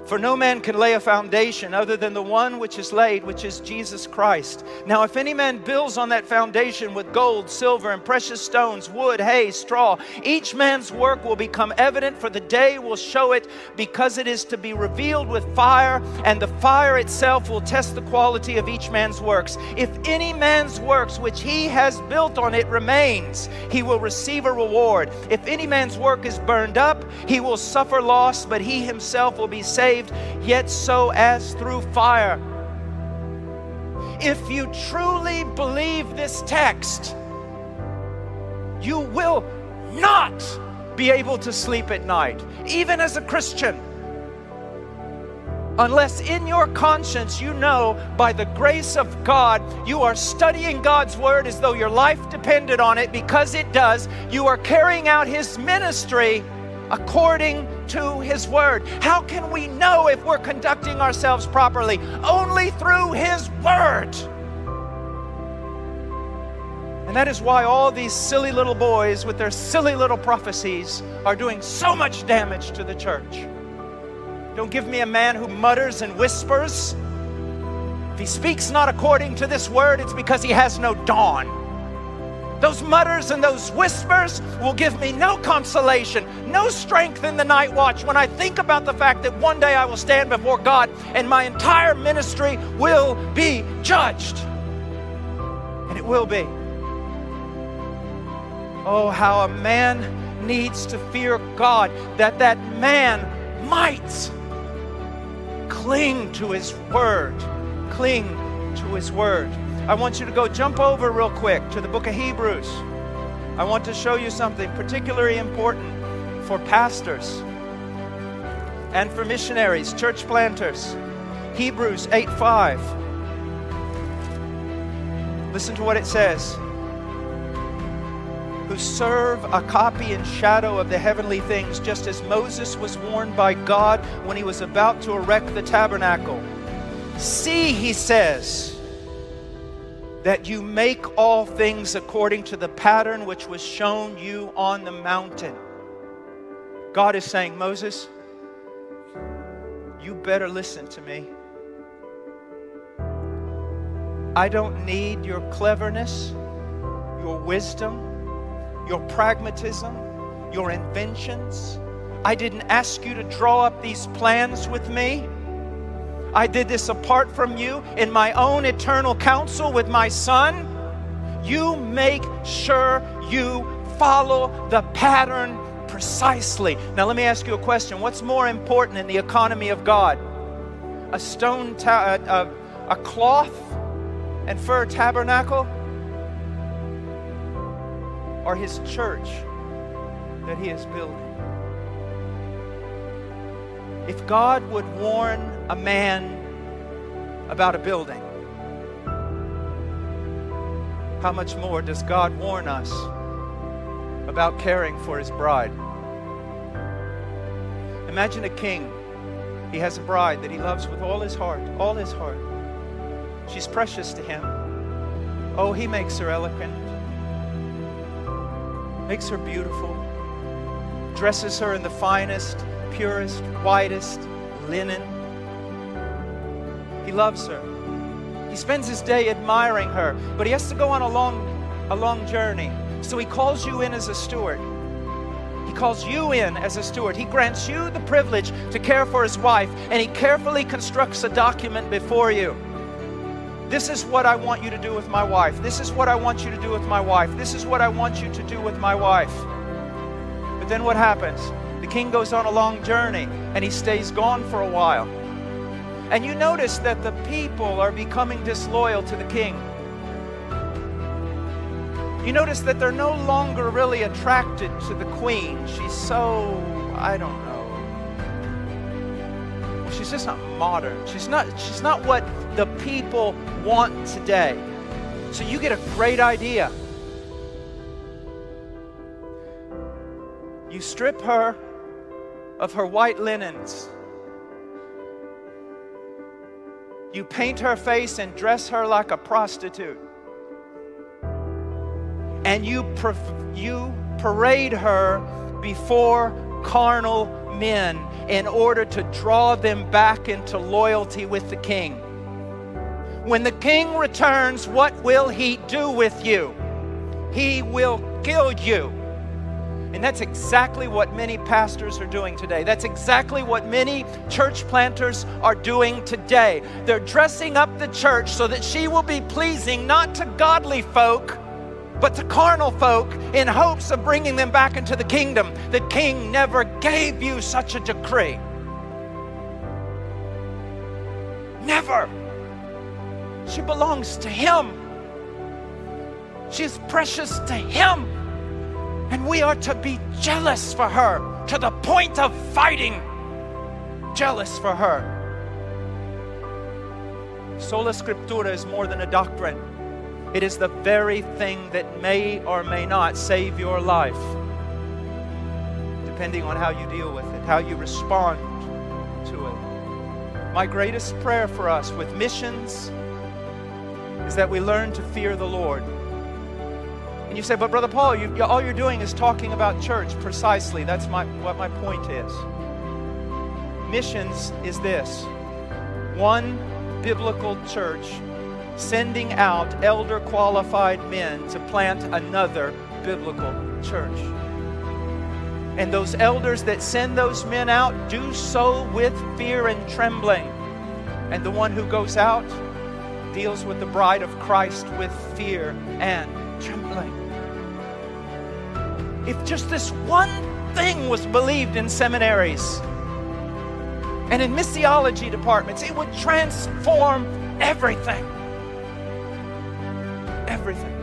For no man can lay a foundation other than the one which is laid, which is Jesus Christ. Now if any man builds on that foundation with gold, silver, and precious stones, wood, hay, straw, each man's work will become evident, for the day will show it, because it is to be revealed with fire, and the fire itself will test the quality of each man's works. If any man's works which he has built on it remains, he will receive a reward. If any man's work is burned up, he will suffer loss, but he himself will be saved, yet so as through fire. If you truly believe this text, you will not be able to sleep at night, even as a Christian, unless in your conscience you know by the grace of God you are studying God's Word as though your life depended on it, because it does. You are carrying out His ministry according to His Word. How can we know if we're conducting ourselves properly? Only through His Word. And that is why all these silly little boys with their silly little prophecies are doing so much damage to the church. Don't give me a man who mutters and whispers. If he speaks not according to this Word, it's because he has no dawn. Those mutters and those whispers will give me no consolation, no strength in the night watch when I think about the fact that one day I will stand before God and my entire ministry will be judged. And it will be. Oh, how a man needs to fear God, that that man might cling to His Word. Cling to His Word. I want you to go jump over real quick to the book of Hebrews. I want to show you something particularly important for pastors and for missionaries, church planters. Hebrews 8:5. Listen to what it says. Who serve a copy and shadow of the heavenly things, just as Moses was warned by God when he was about to erect the tabernacle. See, he says, that you make all things according to the pattern which was shown you on the mountain. God is saying, Moses, you better listen to me. I don't need your cleverness, your wisdom, your pragmatism, your inventions. I didn't ask you to draw up these plans with me. I did this apart from you in my own eternal counsel with my Son. You make sure you follow the pattern precisely. Now let me ask you a question. What's more important in the economy of God? A cloth and fur tabernacle, or His church that He is building? If God would warn a man about a building, how much more does God warn us about caring for His bride? Imagine a king. He has a bride that he loves with all his heart, all his heart. She's precious to him. Oh, he makes her eloquent, makes her beautiful, dresses her in the finest, purest, whitest linen. He loves her. He spends his day admiring her, but he has to go on a long journey. So he calls you in as a steward. He calls you in as a steward. He grants you the privilege to care for his wife, and he carefully constructs a document before you. This is what I want you to do with my wife. This is what I want you to do with my wife. This is what I want you to do with my wife. But then what happens? The king goes on a long journey, and he stays gone for a while. And you notice that the people are becoming disloyal to the king. You notice that they're no longer really attracted to the queen. She's so, I don't know. She's just not modern. She's not what the people want today. So you get a great idea. You strip her of her white linens. You paint her face and dress her like a prostitute. And you parade her before carnal men in order to draw them back into loyalty with the king. When the king returns, what will he do with you? He will kill you. And that's exactly what many pastors are doing today. That's exactly what many church planters are doing today. They're dressing up the church so that she will be pleasing not to godly folk, but to carnal folk, in hopes of bringing them back into the kingdom. The king never gave you such a decree. Never. She belongs to him. She's precious to him. And we are to be jealous for her, to the point of fighting. Jealous for her. Sola Scriptura is more than a doctrine. It is the very thing that may or may not save your life, depending on how you deal with it, how you respond to it. My greatest prayer for us with missions is that we learn to fear the Lord. And you say, but Brother Paul, all you're doing is talking about church. Precisely, that's what my point is. Missions is this: one biblical church sending out elder qualified men to plant another biblical church. And those elders that send those men out do so with fear and trembling. And the one who goes out deals with the bride of Christ with fear and trembling. If just this one thing was believed in seminaries and in missiology departments, it would transform everything. Everything.